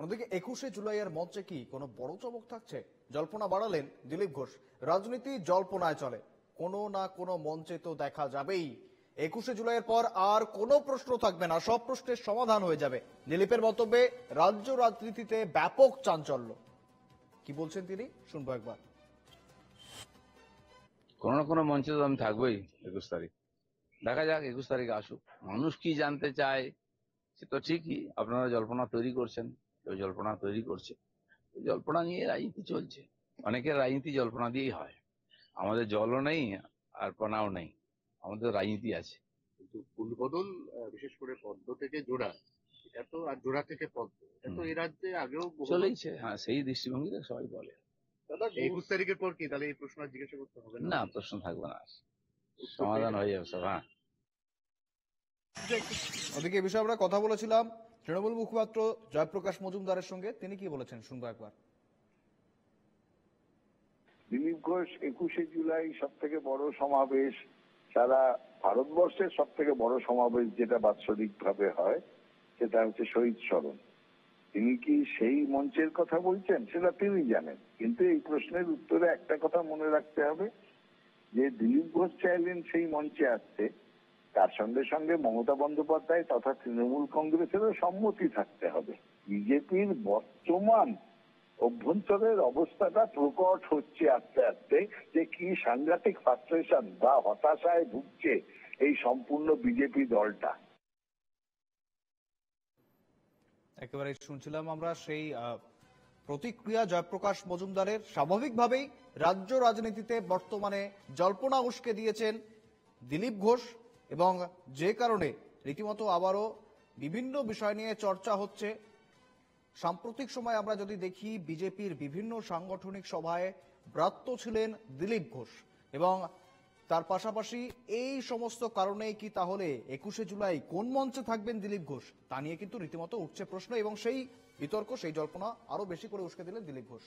অন্যদিকে 21শে জুলাইয়ের মঞ্চে কি কোনো বড় চমক থাকছে? জল্পনা বাড়ালেন দিলীপ ঘোষ। রাজনীতি জল্পনায় চলে, কোনো না কোনো মঞ্চে তো দেখা যাবেই। 21শে জুলাইয়ের পর আর কোনো প্রশ্ন থাকবে না, সব প্রশ্নের সমাধান হয়ে যাবে। দিলীপের মন্তব্যে রাজ্য রাজনীতিতে ব্যাপক চাঞ্চল্য। কি বলছেন তিনি, শুনবো একবার। কোনো না কোনো মঞ্চে তো আমি থাকবোই 21 তারিখ। দেখা যাক 21 তারিখে আসুক। মানুষ কি জানতে চায় সে তো ঠিকই, আপনারা জল্পনা তৈরি করছেন, কেউ জল্পনা তৈরি করছে। জল্পনা নিয়ে রাজনীতি চলছে, অনেকের রাজনীতি জল্পনা দিয়েই হয়। আমাদের জলও নেই আর পনাও নেই, আমাদের রাজনীতি আছে। কিন্তু কুলবদল, বিশেষ করে পদ্ম থেকে জোড়া, এটা তো, আর জোড়া থেকে পদ্ম, এটা তো এই রাজ্যে আগেও চলেইছে। হ্যাঁ, সেই দৃষ্টিভঙ্গিতে সবাই বলে। দাদা 21 তারিখের পর কি তাহলে এই প্রশ্ন আর জিজ্ঞাসা করতে হবে না? না, প্রশ্ন থাকবে না, সমাধান হয়ে যাবে সব। হ্যাঁ, ওদিকে এই বিষয়ে আমরা কথা বলেছিলাম তৃণমূল মুখপাত্র জয়প্রকাশ মজুমদারের সঙ্গে, তিনি কি বলেছেন শুনবো একবার। দিলীপ ঘোষ 21শে জুলাই সব থেকে বড় সমাবেশ, সারা ভারতবর্ষের সব থেকে বড় সমাবেশ যেটা বাৎসরিক ভাবে হয়, সেটা হচ্ছে শহীদ স্মরণ। তিনি কি সেই মঞ্চের কথা বলছেন সেটা তিনি জানেন, কিন্তু এই প্রশ্নের উত্তরে একটা কথা মনে রাখতে হবে, যে দিলীপ ঘোষ চাইলেন সেই মঞ্চে আসতে, তার সঙ্গে সঙ্গে মমতা বন্দ্যোপাধ্যায় তথা তৃণমূল কংগ্রেসেরও সম্মতি থাকতে হবে। বিজেপির বর্তমান অভ্যন্তরের অবস্থাটা প্রকট হচ্ছে আস্তে আস্তে, যে কি সাংঘাতিক ফ্রাস্ট্রেশন বা হতাশায় ভুগছে এই সম্পূর্ণ বিজেপি দলটা। একেবারে শুনছিলাম আমরা সেই প্রতিক্রিয়া জয়প্রকাশ মজুমদারের। স্বাভাবিকভাবেই রাজ্য রাজনীতিতে বর্তমানে জল্পনা উস্কে দিয়েছেন দিলীপ ঘোষ, এবং যে কারণে রীতিমতো আবারও বিভিন্ন বিষয় নিয়ে চর্চা হচ্ছে। সাম্প্রতিক সময় আমরা যদি দেখি, বিজেপির বিভিন্ন সাংগঠনিক সভায় ব্রাত্য ছিলেন দিলীপ ঘোষ, এবং তার পাশাপাশি এই সমস্ত কারণেই কি তাহলে 21শে জুলাই কোন মঞ্চে থাকবেন দিলীপ ঘোষ, তা নিয়ে কিন্তু রীতিমতো উঠছে প্রশ্ন, এবং সেই বিতর্ক, সেই জল্পনা আরো বেশি করে উস্কে দিলেন দিলীপ ঘোষ।